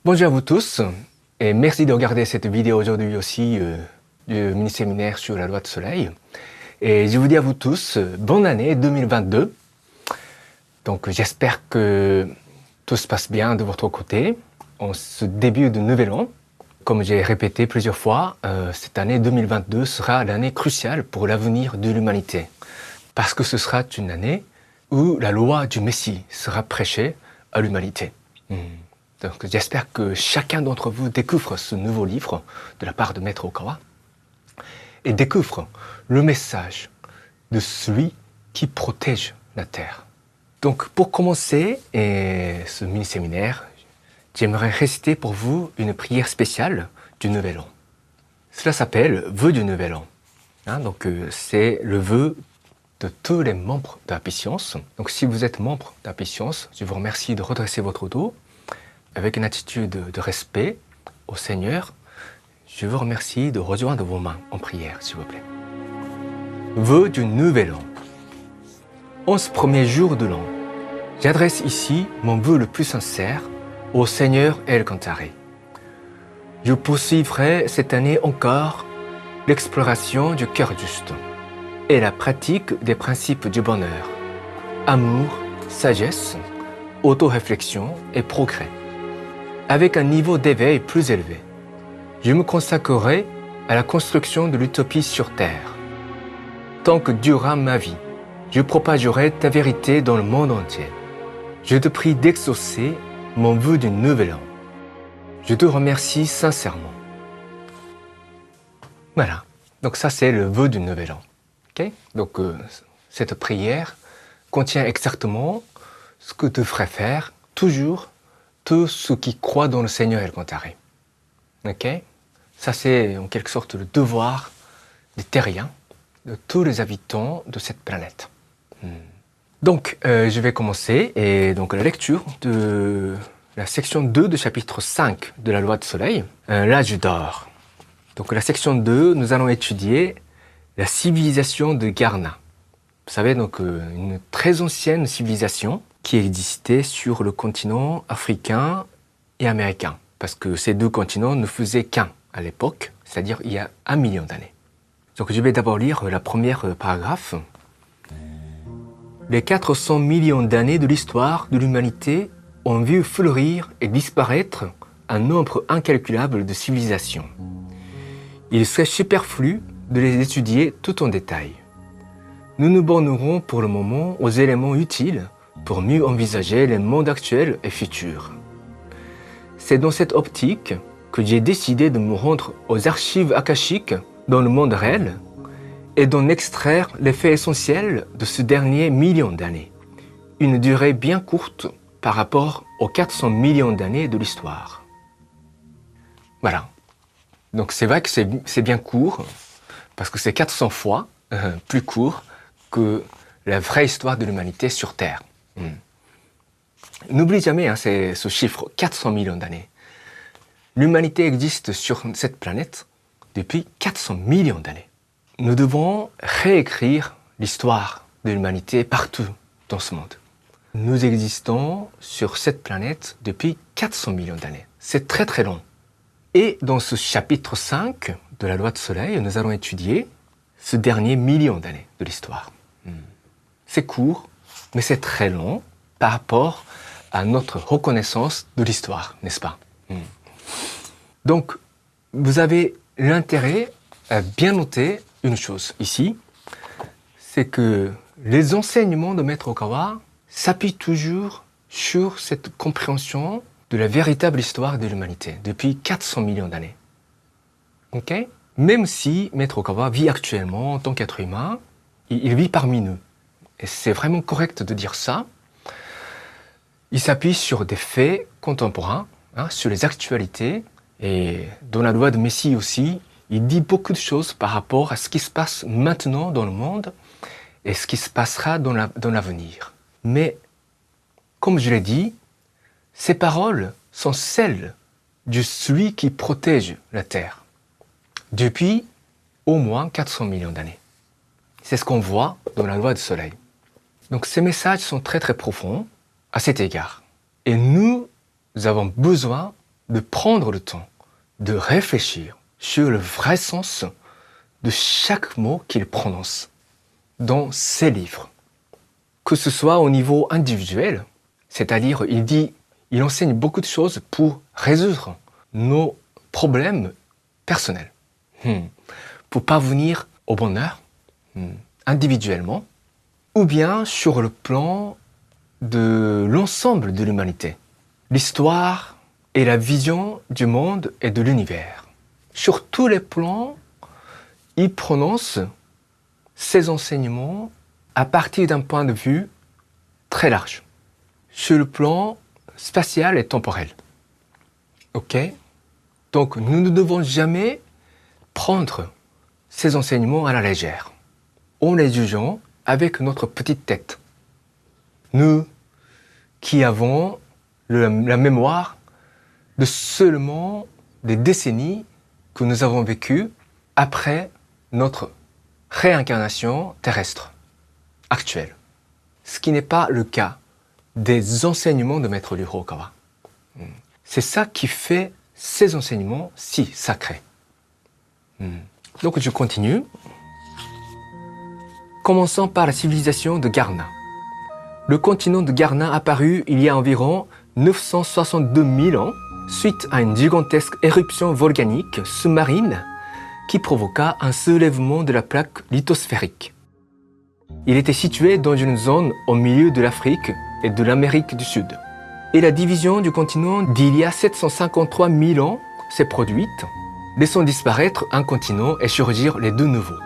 Bonjour à vous tous et merci de regarder cette vidéo aujourd'hui aussi du mini-séminaire sur la loi de soleil. Et je vous dis à vous tous, bonne année 2022. Donc j'espère que tout se passe bien de votre côté en ce début de nouvel an. Comme j'ai répété plusieurs fois, cette année 2022 sera l'année cruciale pour l'avenir de l'humanité. Parce que ce sera une année où la loi du Messie sera prêchée à l'humanité. Donc j'espère que chacun d'entre vous découvre ce nouveau livre de la part de Maître Okawa et découvre le message de celui qui protège la terre. Donc pour commencer ce mini-séminaire, j'aimerais réciter pour vous une prière spéciale du Nouvel An. Cela s'appelle « Vœu du Nouvel An ». Donc c'est le vœu de tous les membres de la Puissance. Donc si vous êtes membre de la Puissance, je vous remercie de redresser votre dos avec une attitude de respect au Seigneur. Je vous remercie de rejoindre vos mains en prière, s'il vous plaît. Vœu du Nouvel An. En ce premier jour de l'an, j'adresse ici mon vœu le plus sincère au Seigneur El Kantaré. Je poursuivrai cette année encore l'exploration du cœur juste et la pratique des principes du bonheur, amour, sagesse, auto-réflexion et progrès, avec un niveau d'éveil plus élevé. Je me consacrerai à la construction de l'utopie sur Terre. Tant que durera ma vie, je propagerai ta vérité dans le monde entier. Je te prie d'exaucer mon vœu du Nouvel An. Je te remercie sincèrement. Voilà. Donc ça, c'est le vœu du Nouvel An. Okay? Donc cette prière contient exactement ce que devraient faire toujours tous ceux qui croient dans le Seigneur El Kantaré. Okay? Ça, c'est en quelque sorte le devoir des terriens, de tous les habitants de cette planète. Donc, je vais commencer, et donc la lecture de la section 2 du chapitre 5 de la loi de soleil, l'âge d'or. Donc, la section 2, nous allons étudier la civilisation de Garna. Vous savez, donc, une très ancienne civilisation qui existait sur le continent africain et américain. Parce que ces deux continents ne faisaient qu'un à l'époque, c'est-à-dire il y a 1 million d'années. Donc je vais d'abord lire la première paragraphe. Les 400 millions d'années de l'histoire de l'humanité ont vu fleurir et disparaître un nombre incalculable de civilisations. Il serait superflu de les étudier tout en détail. Nous nous bornerons pour le moment aux éléments utiles pour mieux envisager les mondes actuels et futurs. C'est dans cette optique que j'ai décidé de me rendre aux archives akashiques dans le monde réel et d'en extraire les faits essentiels de ce dernier million d'années, une durée bien courte par rapport aux 400 millions d'années de l'histoire. Voilà. Donc c'est vrai que c'est bien court, parce que c'est 400 fois plus court que la vraie histoire de l'humanité sur Terre. N'oublie jamais ce chiffre, 400 millions d'années. L'humanité existe sur cette planète depuis 400 millions d'années. Nous devons réécrire l'histoire de l'humanité partout dans ce monde. Nous existons sur cette planète depuis 400 millions d'années. C'est très très long. Et dans ce chapitre 5 de la loi de soleil, nous allons étudier ce dernier million d'années de l'histoire. C'est court, mais c'est très long par rapport à notre reconnaissance de l'histoire, n'est-ce pas? Donc, vous avez l'intérêt à bien noter une chose ici, c'est que les enseignements de Maître Okawa s'appuient toujours sur cette compréhension de la véritable histoire de l'humanité depuis 400 millions d'années. Okay? Même si Maître Okawa vit actuellement en tant qu'être humain, il vit parmi nous. Et c'est vraiment correct de dire ça. Il s'appuie sur des faits contemporains, sur les actualités, et dans la loi de Messie aussi, il dit beaucoup de choses par rapport à ce qui se passe maintenant dans le monde et ce qui se passera dans l'avenir. Mais, comme je l'ai dit, ces paroles sont celles de celui qui protège la Terre depuis au moins 400 millions d'années. C'est ce qu'on voit dans la loi du soleil. Donc ces messages sont très très profonds à cet égard. Et nous avons besoin de prendre le temps de réfléchir sur le vrai sens de chaque mot qu'il prononce dans ses livres. Que ce soit au niveau individuel, c'est-à-dire il enseigne beaucoup de choses pour résoudre nos problèmes personnels, pour parvenir au bonheur individuellement, ou bien sur le plan de l'ensemble de l'humanité, l'histoire et la vision du monde et de l'univers. Sur tous les plans, il prononce ses enseignements à partir d'un point de vue très large, sur le plan spatial et temporel. Ok? Donc, nous ne devons jamais prendre ces enseignements à la légère, en les jugeant avec notre petite tête. Nous qui avons la mémoire de seulement des décennies que nous avons vécues après notre réincarnation terrestre actuelle. Ce qui n'est pas le cas des enseignements de Maître Ryuho Okawa. C'est ça qui fait ces enseignements si sacrés. Donc je continue. Commençons par la civilisation de Garna. Le continent de Garna apparut il y a environ 962 000 ans, suite à une gigantesque éruption volcanique sous-marine qui provoqua un soulèvement de la plaque lithosphérique. Il était situé dans une zone au milieu de l'Afrique et de l'Amérique du Sud. Et la division du continent d'il y a 753 000 ans s'est produite, laissant disparaître un continent et surgir les deux nouveaux.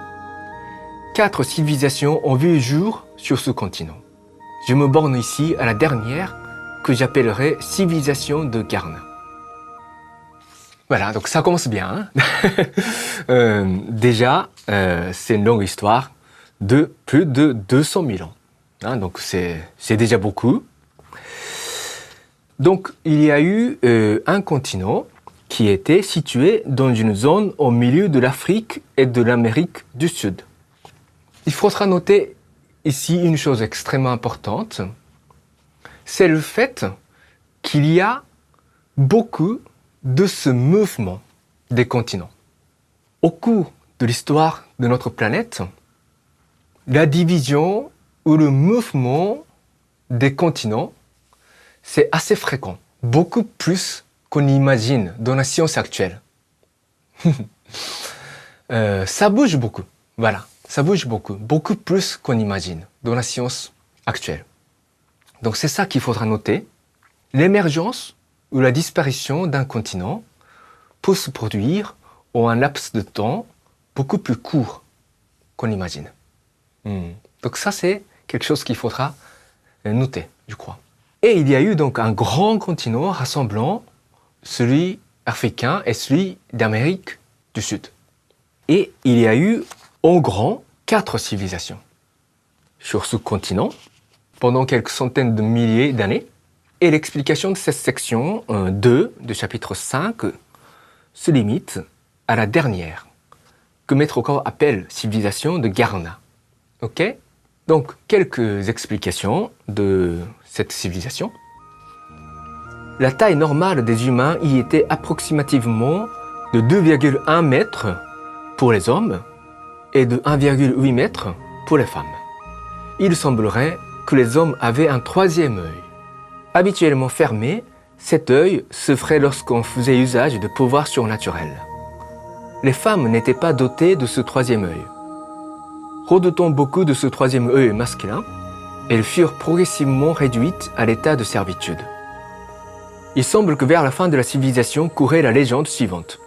4 civilisations ont vu le jour sur ce continent. Je me borne ici à la dernière, que j'appellerai civilisation de Garna. Voilà, donc ça commence bien. Déjà, c'est une longue histoire de plus de 200 000 ans. Donc c'est déjà beaucoup. Donc il y a eu un continent qui était situé dans une zone au milieu de l'Afrique et de l'Amérique du Sud. Il faudra noter ici une chose extrêmement importante, c'est le fait qu'il y a beaucoup de ce mouvement des continents. Au cours de l'histoire de notre planète, la division ou le mouvement des continents, c'est assez fréquent, beaucoup plus qu'on imagine dans la science actuelle. Ça bouge beaucoup, voilà, ça bouge beaucoup, beaucoup plus qu'on imagine dans la science actuelle. Donc c'est ça qu'il faudra noter. L'émergence ou la disparition d'un continent peut se produire en un laps de temps beaucoup plus court qu'on imagine. Donc ça, c'est quelque chose qu'il faudra noter, je crois. Et il y a eu donc un grand continent rassemblant celui africain et celui d'Amérique du Sud. Et il y a eu en grand 4 civilisations sur ce continent pendant quelques centaines de milliers d'années. Et l'explication de cette section 2 du chapitre 5 se limite à la dernière, que Maître Okawa appelle civilisation de Garna. Ok? Donc, quelques explications de cette civilisation. La taille normale des humains y était approximativement de 2,1 mètres pour les hommes et de 1,8 mètres pour les femmes. Il semblerait que les hommes avaient un troisième œil. Habituellement fermé, cet œil se ferait lorsqu'on faisait usage de pouvoirs surnaturels. Les femmes n'étaient pas dotées de ce troisième œil. Redoutant beaucoup de ce troisième œil masculin, elles furent progressivement réduites à l'état de servitude. Il semble que vers la fin de la civilisation courait la légende suivante.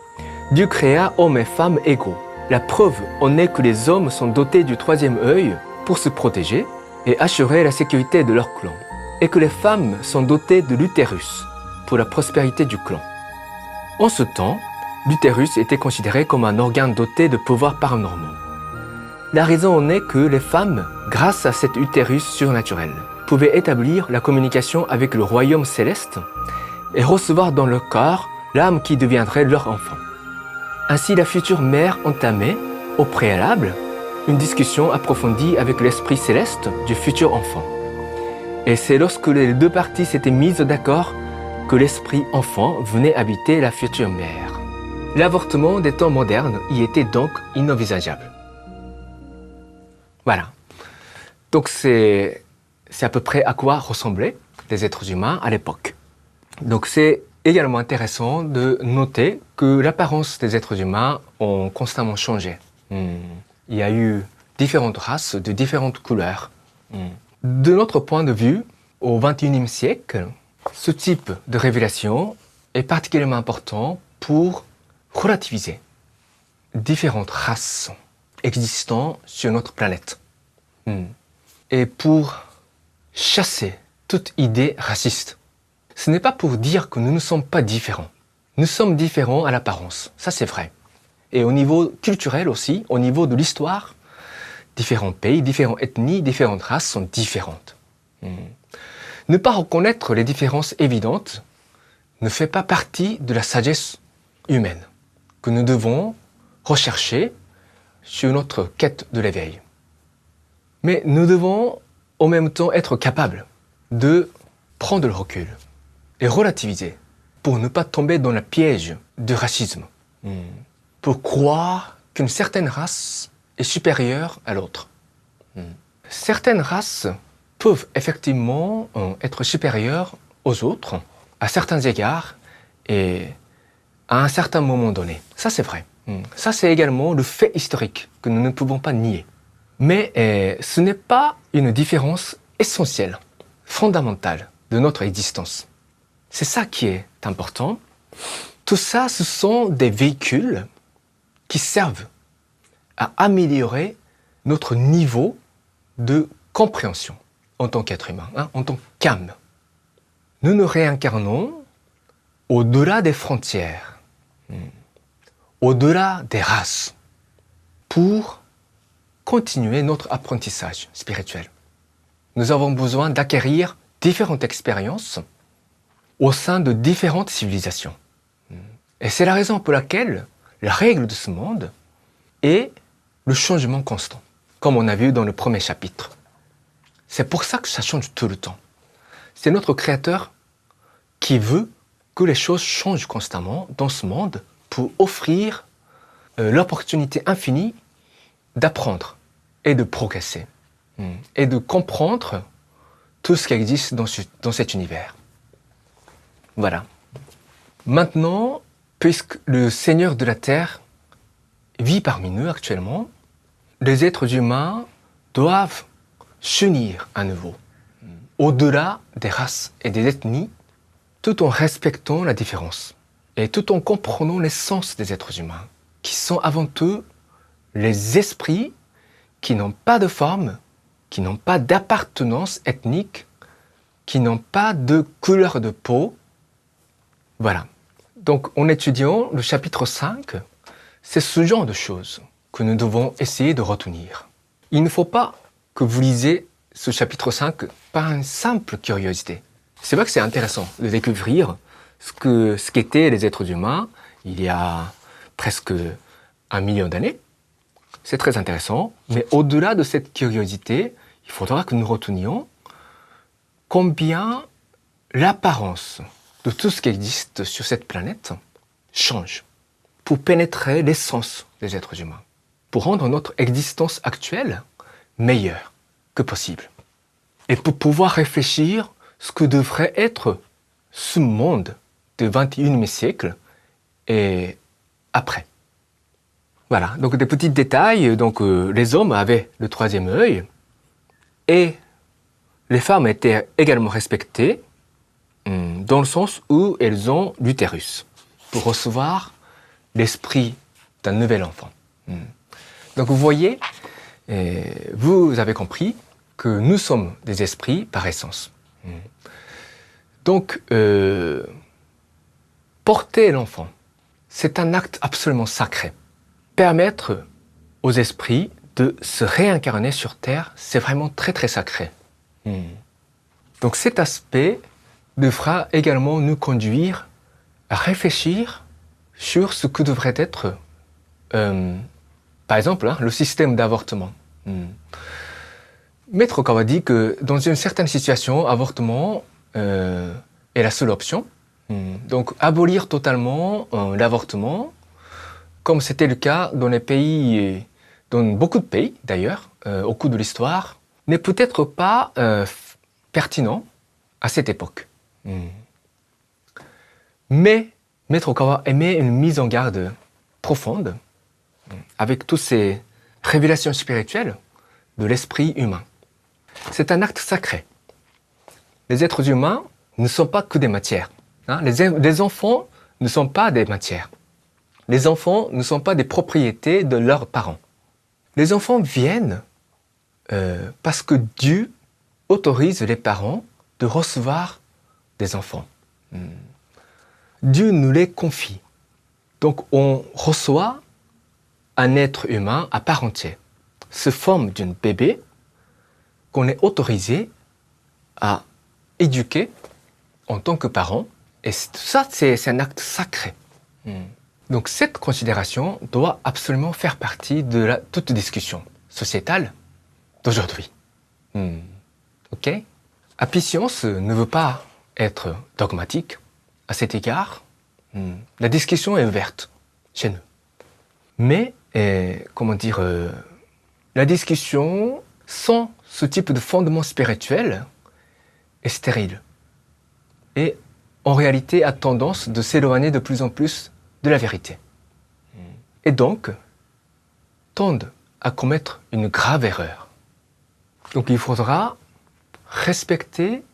Dieu créa hommes et femmes égaux. La preuve en est que les hommes sont dotés du troisième œil pour se protéger et assurer la sécurité de leur clan, et que les femmes sont dotées de l'utérus pour la prospérité du clan. En ce temps, l'utérus était considéré comme un organe doté de pouvoirs paranormaux. La raison en est que les femmes, grâce à cet utérus surnaturel, pouvaient établir la communication avec le royaume céleste et recevoir dans leur corps l'âme qui deviendrait leur enfant. Ainsi, la future mère entamait, au préalable, une discussion approfondie avec l'esprit céleste du futur enfant. Et c'est lorsque les deux parties s'étaient mises d'accord que l'esprit enfant venait habiter la future mère. L'avortement des temps modernes y était donc inenvisageable. Voilà. Donc c'est à peu près à quoi ressemblaient les êtres humains à l'époque. Donc c'est également intéressant de noter que l'apparence des êtres humains ont constamment changé. Il y a eu différentes races de différentes couleurs. De notre point de vue, au XXIe siècle, ce type de révélation est particulièrement important pour relativiser différentes races existant sur notre planète. Et pour chasser toute idée raciste. Ce n'est pas pour dire que nous ne sommes pas différents. Nous sommes différents à l'apparence, ça c'est vrai. Et au niveau culturel aussi, au niveau de l'histoire, différents pays, différentes ethnies, différentes races sont différentes. Ne pas reconnaître les différences évidentes ne fait pas partie de la sagesse humaine que nous devons rechercher sur notre quête de l'éveil. Mais nous devons en même temps être capables de prendre le recul et relativiser pour ne pas tomber dans le piège du racisme, pour croire qu'une certaine race est supérieure à l'autre. Certaines races peuvent effectivement être supérieures aux autres à certains égards et à un certain moment donné. Ça c'est vrai. Ça c'est également le fait historique que nous ne pouvons pas nier. Mais ce n'est pas une différence essentielle, fondamentale de notre existence. C'est ça qui est important. Tout ça, ce sont des véhicules qui servent à améliorer notre niveau de compréhension en tant qu'être humain, en tant qu'âme. Nous nous réincarnons au-delà des frontières, au-delà des races, pour continuer notre apprentissage spirituel. Nous avons besoin d'acquérir différentes expériences au sein de différentes civilisations. Et c'est la raison pour laquelle la règle de ce monde est le changement constant, comme on a vu dans le premier chapitre. C'est pour ça que ça change tout le temps. C'est notre Créateur qui veut que les choses changent constamment dans ce monde pour offrir l'opportunité infinie d'apprendre et de progresser et de comprendre tout ce qui existe dans cet univers. Voilà. Maintenant, puisque le Seigneur de la Terre vit parmi nous actuellement, les êtres humains doivent s'unir à nouveau, au-delà des races et des ethnies, tout en respectant la différence et tout en comprenant l'essence des êtres humains, qui sont avant tout les esprits qui n'ont pas de forme, qui n'ont pas d'appartenance ethnique, qui n'ont pas de couleur de peau. Voilà. Donc, en étudiant le chapitre 5, c'est ce genre de choses que nous devons essayer de retenir. Il ne faut pas que vous lisez ce chapitre 5 par une simple curiosité. C'est vrai que c'est intéressant de découvrir ce qu'étaient les êtres humains il y a presque 1 million d'années. C'est très intéressant, mais au-delà de cette curiosité, il faudra que nous retenions combien l'apparence de tout ce qui existe sur cette planète change pour pénétrer l'essence des êtres humains, pour rendre notre existence actuelle meilleure que possible et pour pouvoir réfléchir ce que devrait être ce monde du XXIe siècle et après. Voilà, donc des petits détails. Donc les hommes avaient le 3e œil et les femmes étaient également respectées dans le sens où elles ont l'utérus pour recevoir l'esprit d'un nouvel enfant. Donc vous voyez, vous avez compris que nous sommes des esprits par essence. Donc, porter l'enfant, c'est un acte absolument sacré. Permettre aux esprits de se réincarner sur Terre, c'est vraiment très très sacré. Donc cet aspect devra également nous conduire à réfléchir sur ce que devrait être, par exemple, le système d'avortement. Maître Okawa dit que dans une certaine situation, avortement est la seule option, Donc abolir totalement l'avortement, comme c'était le cas dans les pays, dans beaucoup de pays d'ailleurs, au cours de l'histoire, n'est peut-être pas pertinent à cette époque. Mais Maître Okawa émet une mise en garde profonde avec toutes ces révélations spirituelles de l'esprit humain. C'est un acte sacré. Les êtres humains ne sont pas que des matières. Les enfants ne sont pas des matières. Les enfants ne sont pas des propriétés de leurs parents. Les enfants viennent parce que Dieu autorise les parents de recevoir des enfants. Dieu nous les confie. Donc on reçoit un être humain à part entière, sous forme d'un bébé qu'on est autorisé à éduquer en tant que parent. Et ça, c'est un acte sacré. Donc cette considération doit absolument faire partie de toute discussion sociétale d'aujourd'hui. Ok? Apicience ne veut pas être dogmatique. À cet égard, la discussion est ouverte chez nous. Mais, la discussion sans ce type de fondement spirituel est stérile. Et en réalité a tendance de s'éloigner de plus en plus de la vérité. Et donc, tendent à commettre une grave erreur. Donc il faudra respecter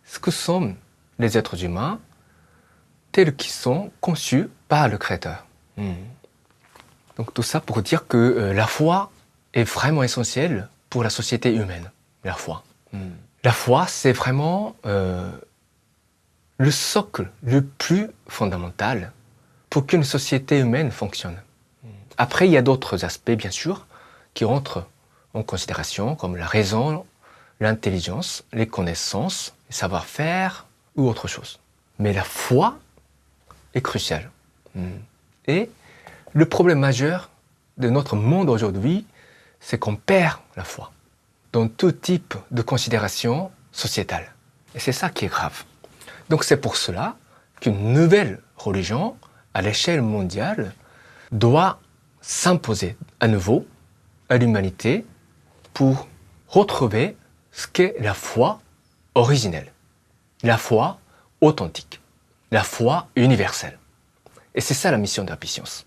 ce que sont les êtres humains tels qu'ils sont conçus par le Créateur. Donc tout ça pour dire que la foi est vraiment essentielle pour la société humaine. La foi. La foi, c'est vraiment le socle le plus fondamental pour qu'une société humaine fonctionne. Après, il y a d'autres aspects, bien sûr, qui entrent en considération, comme la raison, l'intelligence, les connaissances, le savoir-faire ou autre chose. Mais la foi est cruciale. Et le problème majeur de notre monde aujourd'hui, c'est qu'on perd la foi dans tout type de considération sociétale. Et c'est ça qui est grave. Donc c'est pour cela qu'une nouvelle religion, à l'échelle mondiale, doit s'imposer à nouveau à l'humanité pour retrouver ce qu'est la foi originelle, la foi authentique, la foi universelle. Et c'est ça la mission de Apicience.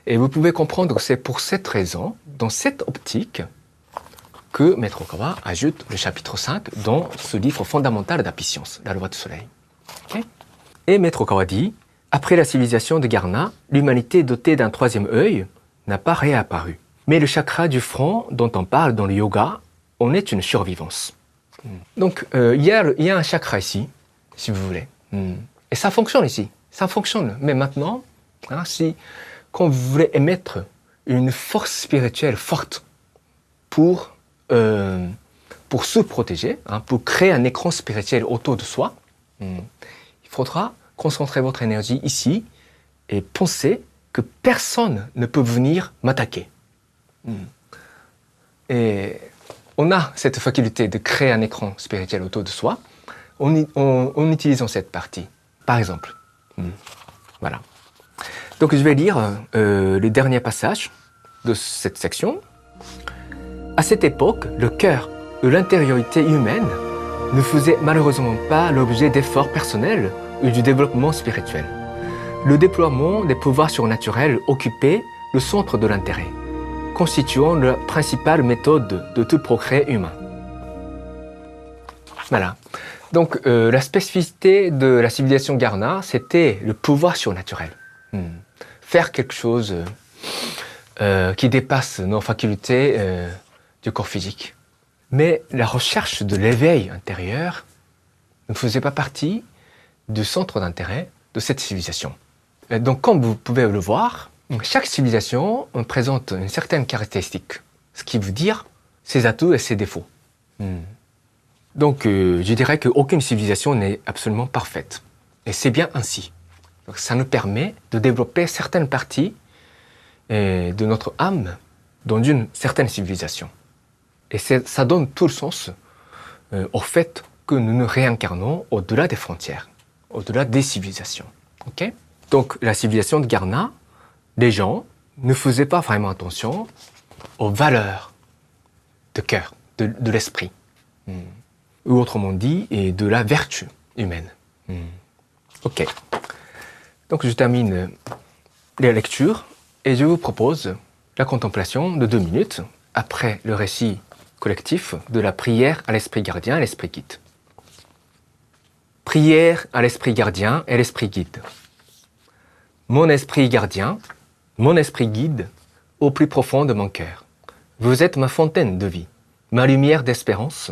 Et vous pouvez comprendre que c'est pour cette raison, dans cette optique, que Maître Okawa ajoute le chapitre 5 dans ce livre fondamental d'Apicience, la loi du soleil. Okay? Et Maître Okawa dit, après la civilisation de Garna, l'humanité dotée d'un troisième œil n'a pas réapparu. Mais le chakra du front dont on parle dans le yoga en est une survivance. Donc, il y a un chakra ici, si vous voulez. Et ça fonctionne ici. Ça fonctionne. Mais maintenant, quand vous voulez émettre une force spirituelle forte pour se protéger, pour créer un écran spirituel autour de soi, il faudra concentrer votre énergie ici et penser que personne ne peut venir m'attaquer. Et on a cette faculté de créer un écran spirituel autour de soi en utilisant cette partie. Par exemple. Voilà. Donc je vais lire le dernier passage de cette section. À cette époque, le cœur ou l'intériorité humaine ne faisait malheureusement pas l'objet d'efforts personnels ou du développement spirituel. Le déploiement des pouvoirs surnaturels occupait le centre de l'intérêt, constituant la principale méthode de tout progrès humain. Voilà. Donc la spécificité de la civilisation Garna, c'était le pouvoir surnaturel. Faire quelque chose qui dépasse nos facultés du corps physique. Mais la recherche de l'éveil intérieur ne faisait pas partie du centre d'intérêt de cette civilisation. Et donc, comme vous pouvez le voir, chaque civilisation présente une certaine caractéristique, ce qui veut dire ses atouts et ses défauts. Donc, je dirais qu'aucune civilisation n'est absolument parfaite. Et c'est bien ainsi. Donc, ça nous permet de développer certaines parties de notre âme dans une certaine civilisation. Et ça donne tout le sens au fait que nous nous réincarnons au-delà des frontières. au-delà des civilisations. Okay? Donc la civilisation de Garna, les gens ne faisaient pas vraiment attention aux valeurs de cœur, de l'esprit. Ou autrement dit, et de la vertu humaine. Ok. Donc je termine les lectures et je vous propose la contemplation de 2 minutes après le récit collectif de la prière à l'esprit gardien et l'esprit guide. Prière à l'esprit gardien et l'esprit guide. Mon esprit gardien, mon esprit guide, au plus profond de mon cœur. Vous êtes ma fontaine de vie, ma lumière d'espérance,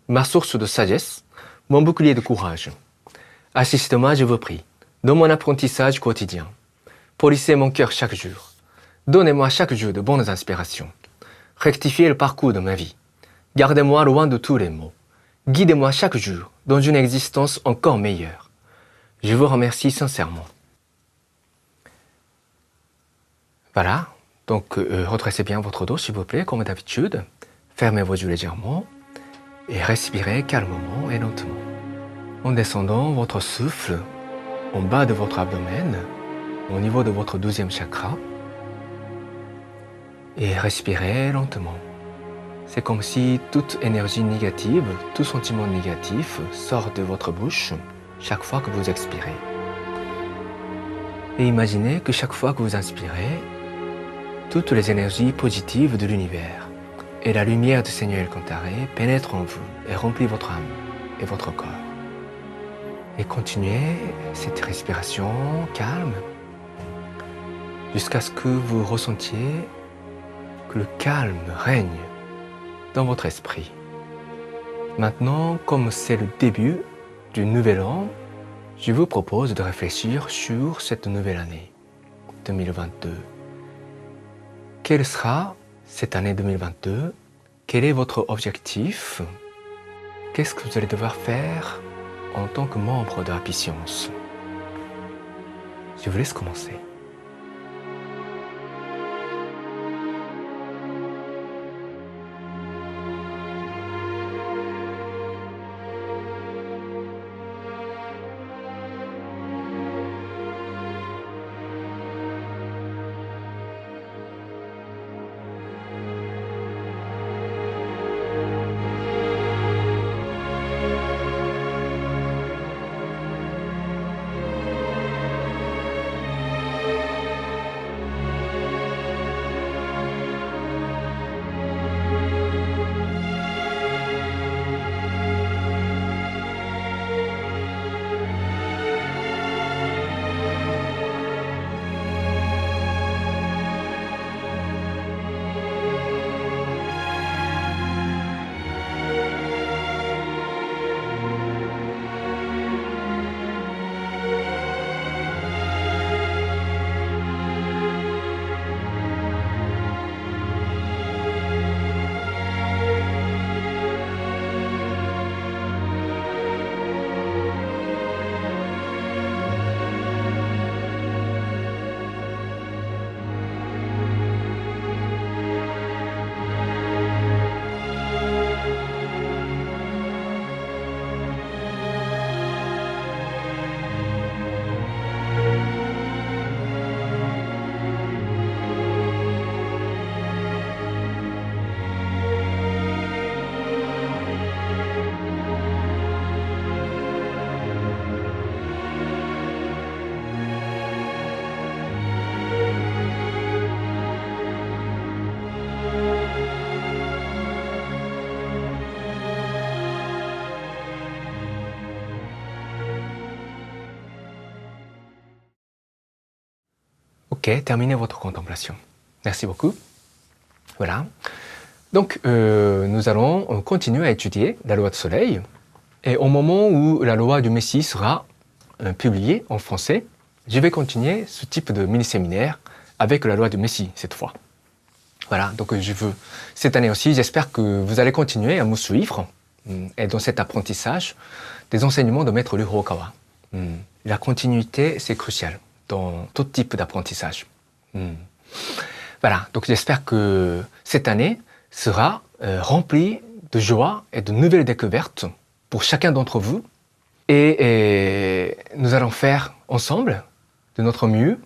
ma source de sagesse, mon bouclier de courage. Assistez-moi, je vous prie, dans mon apprentissage quotidien. Polissez mon cœur chaque jour. Donnez-moi chaque jour de bonnes inspirations. Rectifiez le parcours de ma vie. Gardez-moi loin de tous les maux. Guidez-moi chaque jour dans une existence encore meilleure. Je vous remercie sincèrement. Voilà, donc redressez bien votre dos s'il vous plaît, comme d'habitude. Fermez vos yeux légèrement et respirez calmement et lentement. En descendant votre souffle en bas de votre abdomen, au niveau de votre 12e chakra, et respirez lentement. C'est comme si toute énergie négative, tout sentiment négatif sort de votre bouche chaque fois que vous expirez. Et imaginez que chaque fois que vous inspirez, toutes les énergies positives de l'univers et la lumière du Seigneur El Cantare pénètrent en vous et remplissent votre âme et votre corps. Et continuez cette respiration calme jusqu'à ce que vous ressentiez que le calme règne dans votre esprit. Maintenant, comme c'est le début du nouvel an, je vous propose de réfléchir sur cette nouvelle année 2022. Quelle sera cette année 2022? Quel est votre objectif? Qu'est-ce que vous allez devoir faire en tant que membre de la Science? Je vous laisse commencer. Ok, terminez votre contemplation. Merci beaucoup. Voilà. Donc, nous allons continuer à étudier la loi de soleil. Et au moment où la loi du Messie sera publiée en français, je vais continuer ce type de mini-séminaire avec la loi du Messie cette fois. Voilà, donc cette année aussi, j'espère que vous allez continuer à me suivre et dans cet apprentissage des enseignements de Maître Ruhokawa. La continuité, c'est crucial dans tout type d'apprentissage. Voilà, donc j'espère que cette année sera remplie de joie et de nouvelles découvertes pour chacun d'entre vous Et nous allons faire ensemble de notre mieux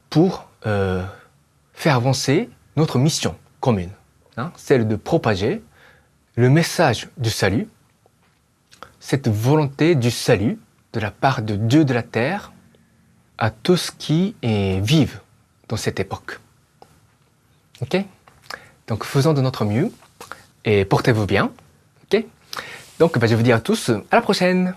pour faire avancer notre mission commune, hein, celle de propager le message du salut, cette volonté du salut de la part de Dieu de la terre à tous qui vivent dans cette époque. Ok? Donc faisons de notre mieux et portez-vous bien. Ok? Donc je vous dis à tous à la prochaine.